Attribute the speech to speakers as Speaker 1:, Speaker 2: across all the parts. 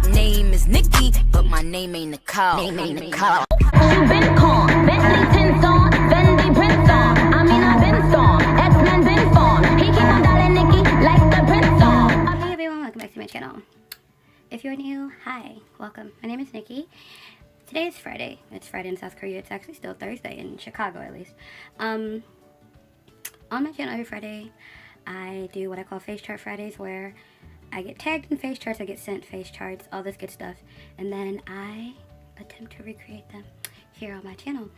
Speaker 1: name is Nikki, but my name ain't Nicole. Name ain't Nicole.
Speaker 2: She been con, Bentley tints on, Fendi prints on. I mean I been storm, X-Men been formed. He keep on dialing Nikki like the prince on.
Speaker 3: Hey everyone, welcome back to my channel. If you're new, hi, welcome. My name is Nikki. Today is Friday. It's Friday in South Korea. It's actually still Thursday in Chicago, at least. On my channel every Friday, I do what I call face chart Fridays, where I get tagged in face charts, I get sent face charts, all this good stuff, and then I attempt to recreate them here on my channel.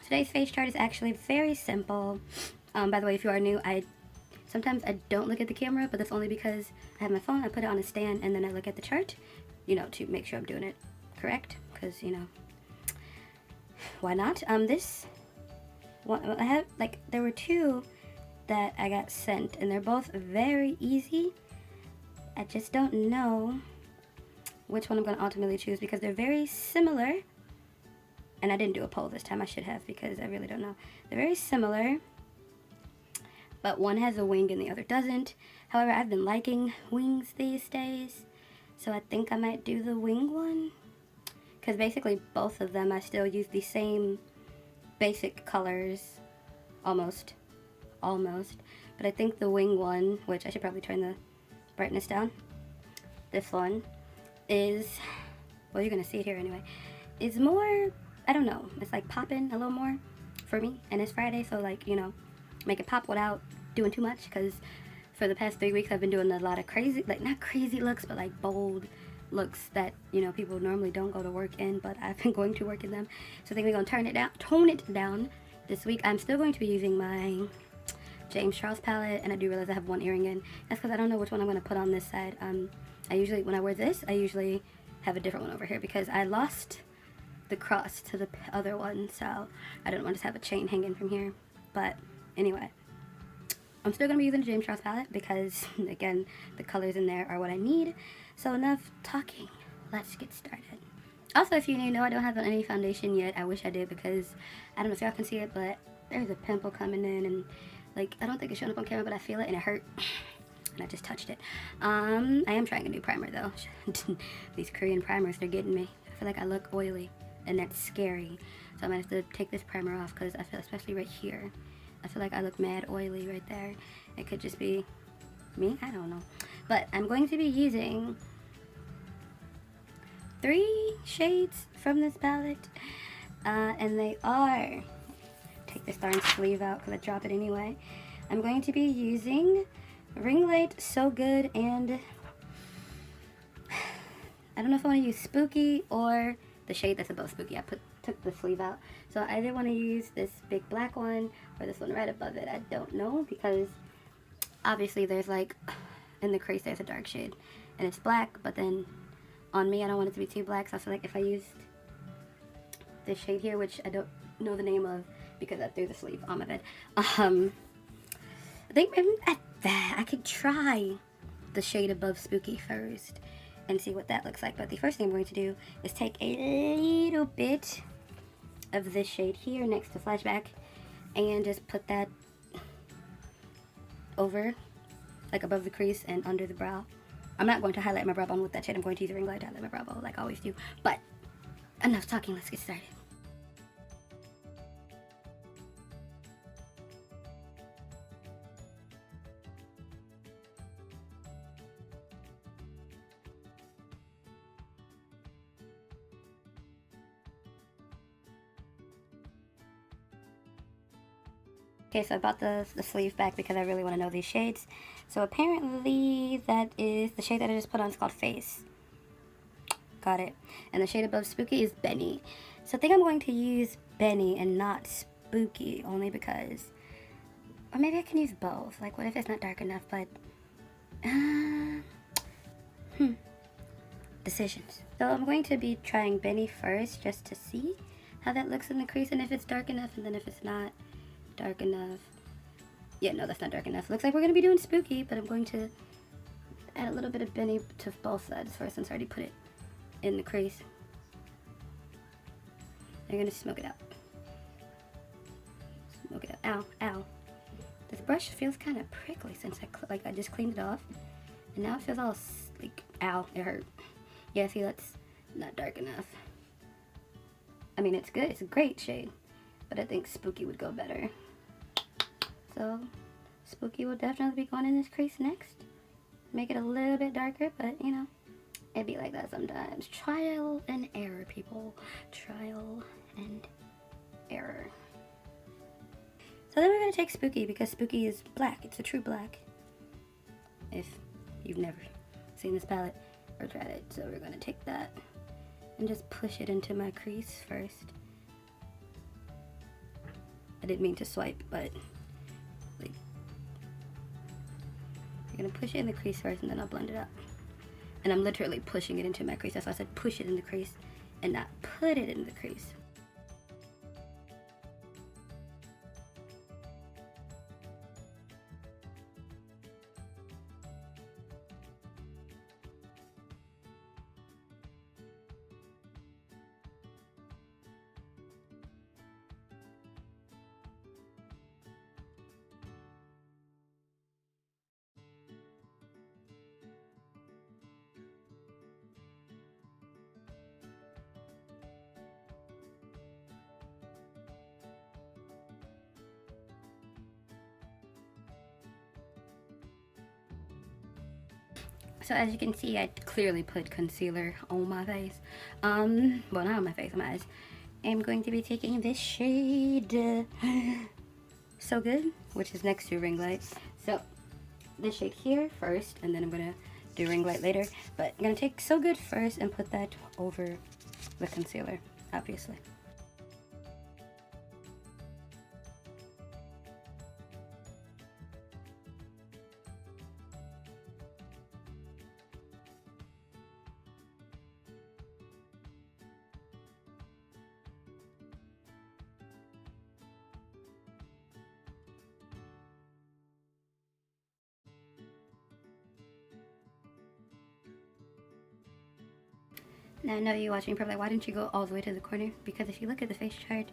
Speaker 3: Today's face chart is actually very simple. By the way, if you are new, sometimes I don't look at the camera, but that's only because I have my phone, I put it on a stand, and then I look at the chart, you know, to make sure I'm doing it correct, because, you know, why not? This one, I have, like, there were two that I got sent, and they're both very easy. I just don't know which one I'm going to ultimately choose, because they're very similar, and I didn't do a poll this time. I should have, because I really don't know. They're very similar, but one has a wing and the other doesn't. However, I've been liking wings these days, so I think I might do the wing one, because basically both of them I still use the same basic colors, almost, but I think the wing one, which I should probably turn the brightness down, this one is, well, you're gonna see it here anyway, is more, I don't know, it's like popping a little more for me, and it's Friday, so, like, you know, make it pop without doing too much, because for the past 3 weeks I've been doing a lot of crazy, like, not crazy looks, but like bold looks that, you know, people normally don't go to work in, but I've been going to work in them. So I think we're gonna tone it down this week. I'm still going to be using my James Charles palette, and I do realize I have one earring in. That's because I don't know which one I'm gonna put on this side. I usually, when I wear this, I usually have a different one over here, because I lost the cross to the other one, so I don't want to just have a chain hanging from here. But anyway, I'm still going to be using the James Charles palette, because, again, the colors in there are what I need. So enough talking, let's get started. Also, if you're new, no, I don't have any foundation yet. I wish I did, because I don't know if y'all can see it, but there's a pimple coming in, and, like, I don't think it's showing up on camera, but I feel it, and it hurt. And I just touched it. I am trying a new primer, though. These Korean primers, they're getting me. I feel like I look oily, and that's scary. So I might have to take this primer off, because I feel, especially right here, I feel like I look mad oily right there. It could just be me, I don't know. But I'm going to be using 3 shades from this palette, and they are, take this darn sleeve out because I drop it anyway. I'm going to be using Ring Light, So Good, and I don't know if I want to use Spooky or the shade that's above Spooky. I took the sleeve out, so I either want to use this big black one or this one right above it. I don't know, because obviously there's, like, in the crease there's a dark shade and it's black, but then on me I don't want it to be too black, so I feel like if I used this shade here, which I don't know the name of because I threw the sleeve on my bed, I think maybe I could try the shade above Spooky first and see what that looks like. But the first thing I'm going to do is take a little bit of this shade here next to Flashback and just put that over, like, above the crease and under the brow. I'm not going to highlight my brow bone with that shade. I'm going to use a ring light to highlight my brow bone like I always do. But enough talking, let's get started. Okay, so I bought the sleeve back because I really want to know these shades. So apparently that is the shade that I just put on. Is called Face. Got it. And the shade above Spooky is Benny. So I think I'm going to use Benny and not Spooky, only because, or maybe I can use both. Like, what if it's not dark enough? But decisions. So I'm going to be trying Benny first, just to see how that looks in the crease, and if it's dark enough, and then if it's not dark enough. Yeah, no, that's not dark enough. Looks like we're going to be doing Spooky, but I'm going to add a little bit of Benny to both sides first, since I already put it in the crease. I'm going to smoke it out. Smoke it out. Ow, ow. This brush feels kind of prickly since I just cleaned it off. And now it feels all, like, ow, it hurt. Yeah, see, that's not dark enough. I mean, it's good. It's a great shade. But I think Spooky would go better. So, Spooky will definitely be going in this crease next. Make it a little bit darker, but, you know, it'd be like that sometimes. Trial and error, people. Trial and error. So then we're going to take Spooky, because Spooky is black. It's a true black. If you've never seen this palette or tried it. So we're going to take that and just push it into my crease first. I didn't mean to swipe, but like, you're going to push it in the crease first and then I'll blend it up. And I'm literally pushing it into my crease. That's why I said push it in the crease and not put it in the crease. So as you can see, I clearly put concealer on my face. Well, not on my face, on my eyes. I'm going to be taking this shade, So Good, which is next to Ring Light. So this shade here first, and then I'm gonna do Ring Light later. But I'm gonna take So Good first and put that over the concealer, obviously. Now I know you're watching probably, why didn't you go all the way to the corner? Because if you look at the face chart,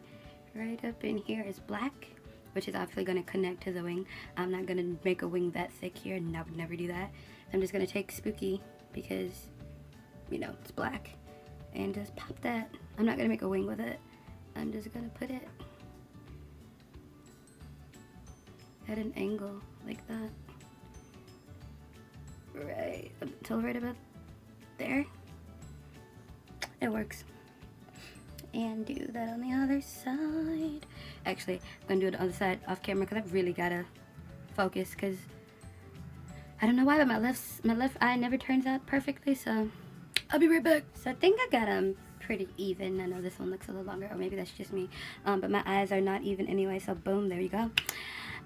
Speaker 3: right up in here is black, which is obviously going to connect to the wing. I'm not going to make a wing that thick here, and I would never do that. I'm just going to take Spooky, because, you know, it's black, and just pop that. I'm not going to make a wing with it. I'm just going to put it at an angle like that. Right, until right about there. It works. And do that on the other side. Actually, I'm gonna do it on the other side off camera because I've really gotta focus, because I don't know why, but my left eye never turns out perfectly, so I'll be right back. So I think I got them pretty even. I know this one looks a little longer, or maybe that's just me, but my eyes are not even anyway, so boom, there you go.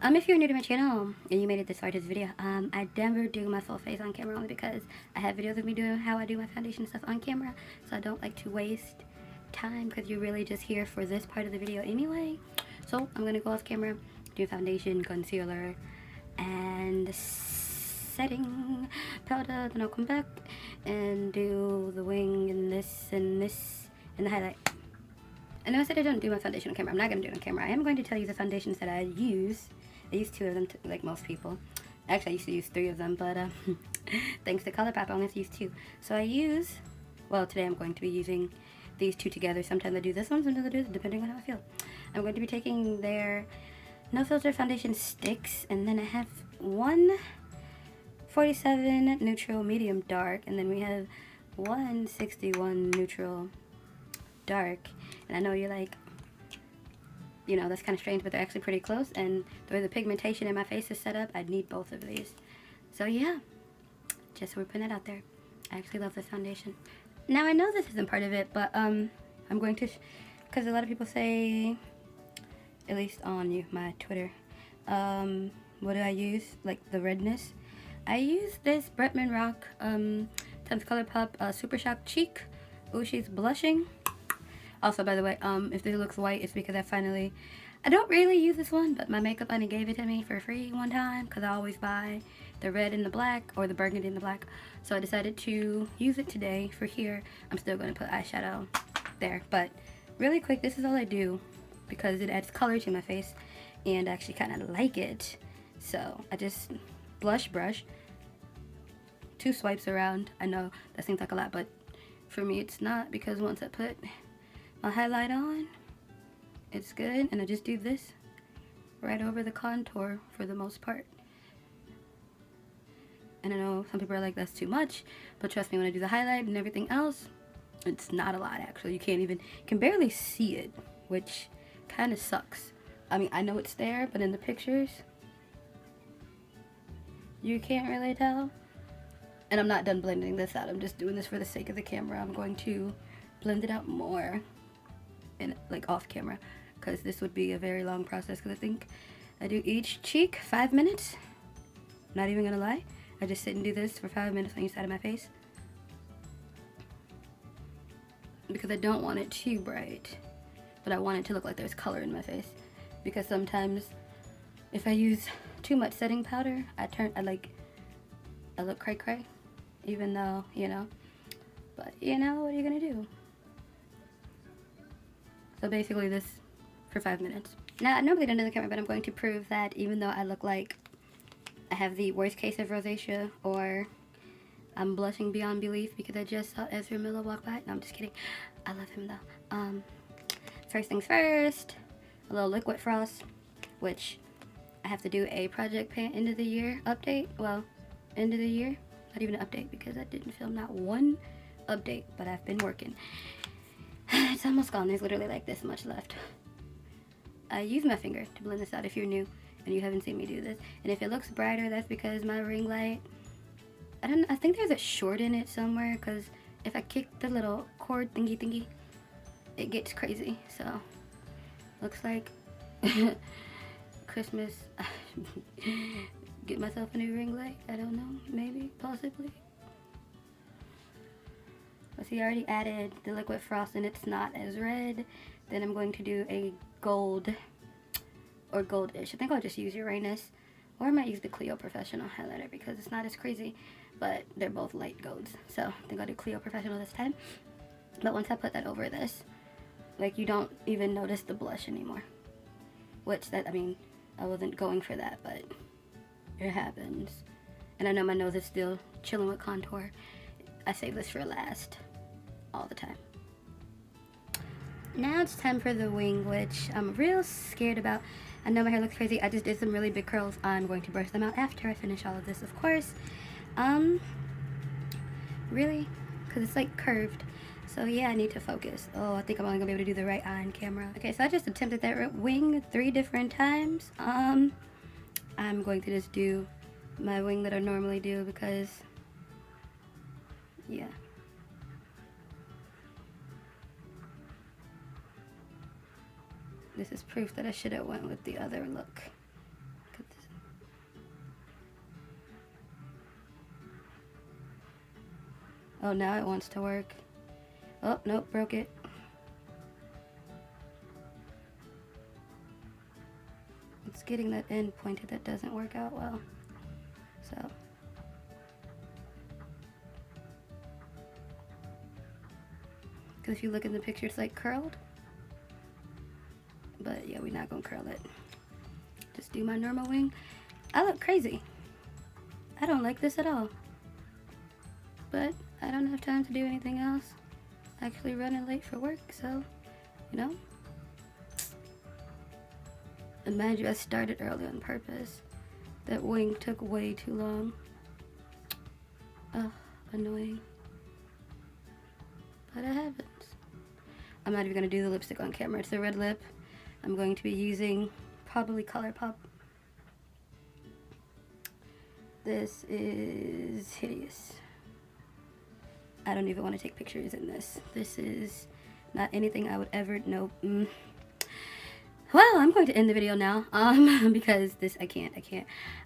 Speaker 3: If you're new to my channel and you made it this far to this video, I never do my full face on camera, only because I have videos of me doing how I do my foundation stuff on camera, so I don't like to waste time, because you're really just here for this part of the video anyway. So I'm gonna go off camera, do foundation, concealer, and setting powder, then I'll come back and do the wing and this and the highlight. I know I said I don't do my foundation on camera. I'm not gonna do it on camera. I am going to tell you the foundations that I use. I use 2 of them, like most people. Actually, I used to use 3 of them, but thanks to ColourPop, I only have to use 2. So I use, well, today I'm going to be using these 2 together. Sometimes I do this one, sometimes I do this, depending on how I feel. I'm going to be taking their No Filter Foundation Sticks, and then I have 147 Neutral Medium Dark, and then we have 161 Neutral Dark. And I know you're like, you know, that's kind of strange, but they're actually pretty close, and the way the pigmentation in my face is set up, I'd need both of these. So yeah, just so we're putting that out there. I actually love this foundation. Now I know this isn't part of it, but I'm going to, because a lot of people say, at least on my Twitter, what do I use, like the redness? I use this Bretman Rock times ColourPop Super Shock Cheek. Oh, she's blushing. Also, by the way, if this looks white, it's because I don't really use this one, but my makeup bunny gave it to me for free one time, because I always buy the red and the black, or the burgundy and the black. So I decided to use it today for here. I'm still going to put eyeshadow there, but really quick, this is all I do, because it adds color to my face, and I actually kind of like it. So I just blush brush, 2 swipes around. I know that seems like a lot, but for me it's not, because once I put my highlight on, it's good, and I just do this right over the contour for the most part. And I know some people are like, that's too much, but trust me, when I do the highlight and everything else, it's not a lot actually. You can barely see it, which kind of sucks. I mean, I know it's there, but in the pictures, you can't really tell. And I'm not done blending this out. I'm just doing this for the sake of the camera. I'm going to blend it out more, and like off camera, because this would be a very long process, because I think I do each cheek 5 minutes. Not even gonna lie. I just sit and do this for 5 minutes on each side of my face, because I don't want it too bright, but I want it to look like there's color in my face. Because sometimes if I use too much setting powder, I look cray-cray, even though, you know, but you know, what are you gonna do? So basically this for 5 minutes. Now, I normally don't do the camera, but I'm going to prove that even though I look like I have the worst case of rosacea, or I'm blushing beyond belief because I just saw Ezra Miller walk by. No, I'm just kidding. I love him though. First things first, a little liquid frost, which I have to do a project paint end of the year update. Well, end of the year, not even an update, because I didn't film not one update, but I've been working. It's almost gone. There's literally like this much left. I use my finger to blend this out if you're new and you haven't seen me do this. And if it looks brighter, that's because my ring light, I think there's a short in it somewhere, because if I kick the little cord thingy, it gets crazy. So, looks like Christmas, get myself a new ring light. I don't know, maybe, possibly. But see, I already added the liquid frost and it's not as red. Then I'm going to do a gold, or goldish. I think I'll just use Uranus, or I might use the Clio Professional highlighter because it's not as crazy, but they're both light golds. So I think I'll do Clio Professional this time. But once I put that over this, like, you don't even notice the blush anymore. Which, I mean, I wasn't going for that, but it happens. And I know my nose is still chilling with contour. I save this for last all the time. Now it's time for the wing, which I'm real scared about. I know my hair looks crazy. I just did some really big curls. I'm going to brush them out after I finish all of this, of course. Really? Because it's like curved. So yeah, I need to focus. Oh, I think I'm only going to be able to do the right eye on camera. Okay, so I just attempted that wing 3 different times. I'm going to just do my wing that I normally do because, yeah. This is proof that I should have went with the other look. Oh, now it wants to work. Oh, nope, broke it. It's getting that end pointed that doesn't work out well. So. Because if you look in the picture, it's like curled. But yeah, we're not gonna curl it. Just do my normal wing. I look crazy. I don't like this at all. But I don't have time to do anything else. Actually running late for work, so, you know. And mind you, I started early on purpose. That wing took way too long. Ugh, annoying. But it happens. I'm not even gonna do the lipstick on camera. It's a red lip. I'm going to be using probably ColourPop. This is hideous. I don't even want to take pictures in this. This is not anything I would ever, nope. Well, I'm going to end the video now, because this, I can't.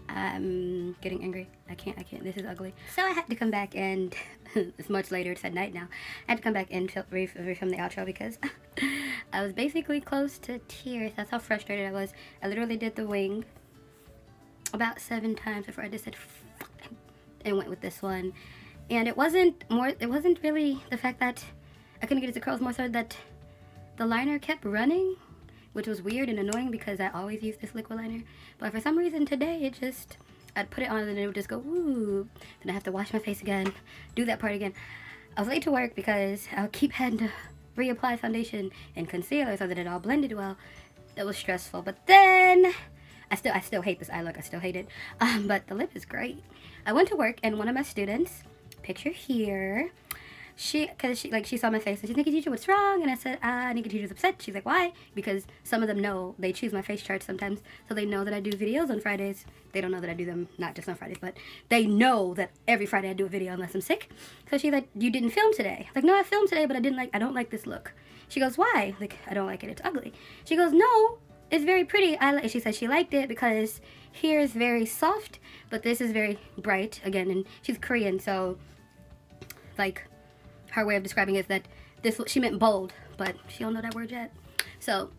Speaker 3: I'm getting angry. I can't, this is ugly. So I had to come back and, it's much later, it's at night now. I had to come back and film the outro because I was basically close to tears. That's how frustrated I was. I literally did the wing about 7 times before I just said, fuck, and went with this one. And it wasn't really the fact that I couldn't get it to curl, it was more so that the liner kept running, which was weird and annoying because I always use this liquid liner. But for some reason today, I'd put it on and then it would just go, ooh. Then I have to wash my face again, do that part again. I was late to work because I'll keep having to reapply foundation and concealer so that it all blended well. It was stressful, but then I still hate this eye look. I still hate it. But the lip is great. I went to work and one of my students, picture here, she saw my face and she's, Nikki teacher, what's wrong? And I said, Nikki teacher's upset. She's like, why? Because some of them know, they choose my face charts sometimes, so they know that I do videos on Fridays. They don't know that I do them not just on Fridays, but they know that every Friday I do a video unless I'm sick. So she's like, you didn't film today. Like, no, I filmed today, but I don't like this look. She goes, why? Like, I don't like it, it's ugly. She goes, no, it's very pretty. She said she liked it because here is very soft, but this is very bright. Again, and she's Korean, so like her way of describing it is that this, she meant bold, but she don't know that word yet. So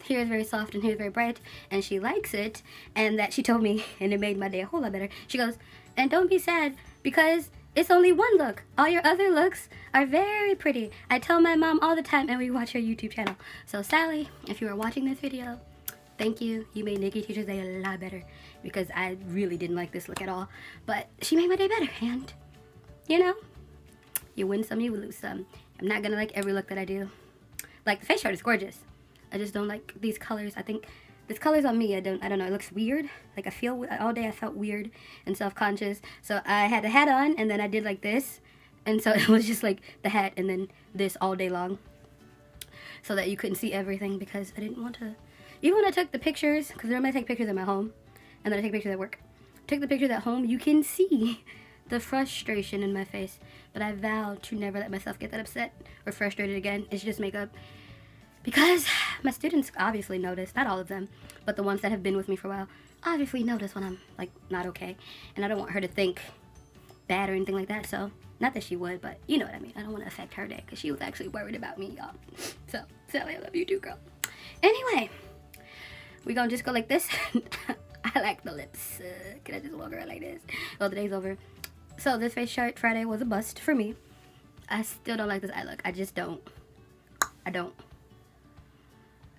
Speaker 3: here is very soft and here is very bright, and she likes it, and that she told me, and it made my day a whole lot better. She goes, and don't be sad because it's only one look. All your other looks are very pretty. I tell my mom all the time, and we watch her YouTube channel. So Sally, if you are watching this video, thank you. You made Nikki teacher's day a lot better because I really didn't like this look at all. But she made my day better, and you know, you win some, you lose some. I'm not gonna like every look that I do. Like, the face chart is gorgeous. I just don't like these colors. I think this color's on me. I don't know. It looks weird. Like, all day I felt weird and self-conscious. So I had the hat on, and then I did like this. And so it was just like the hat and then this all day long. So that you couldn't see everything because I didn't want to. Even when I took the pictures, because I take pictures at my home, and then I take pictures at work. Took the pictures at home, you can see the frustration in my face. But I vow to never let myself get that upset or frustrated again. It's just makeup. Because my students obviously notice, not all of them, but the ones that have been with me for a while, obviously notice when I'm, like, not okay. And I don't want her to think bad or anything like that, so, not that she would, but you know what I mean. I don't want to affect her day, because she was actually worried about me, y'all. So, Sally, I love you too, girl. Anyway, we gonna just go like this. I like the lips. Can I just walk around like this? Well, the day's over. So, this face chart Friday was a bust for me. I still don't like this eye look. I just don't.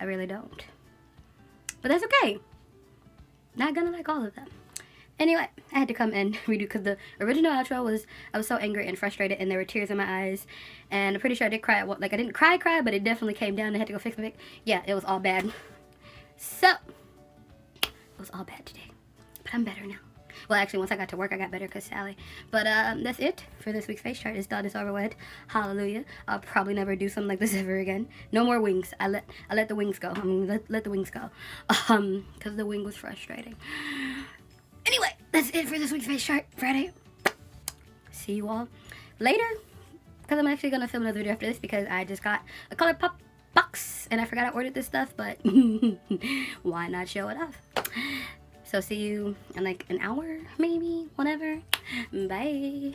Speaker 3: I really don't. But that's okay. Not gonna like all of them. Anyway, I had to come and redo because the original outro was, I was so angry and frustrated and there were tears in my eyes. And I'm pretty sure I did cry. Like, I didn't cry, but it definitely came down. I had to go fix my makeup. Yeah, it was all bad. So, it was all bad today. But I'm better now. Well, actually, once I got to work, I got better because Sally. But that's it for this week's face chart. It's done. It's over with. Hallelujah. I'll probably never do something like this ever again. No more wings. I let the wings go. I mean, let the wings go. Because the wing was frustrating. Anyway, that's it for this week's face chart Friday. See you all later. Because I'm actually going to film another video after this because I just got a ColourPop box. And I forgot I ordered this stuff, but why not show it off? So see you in like an hour, maybe, whatever. Bye.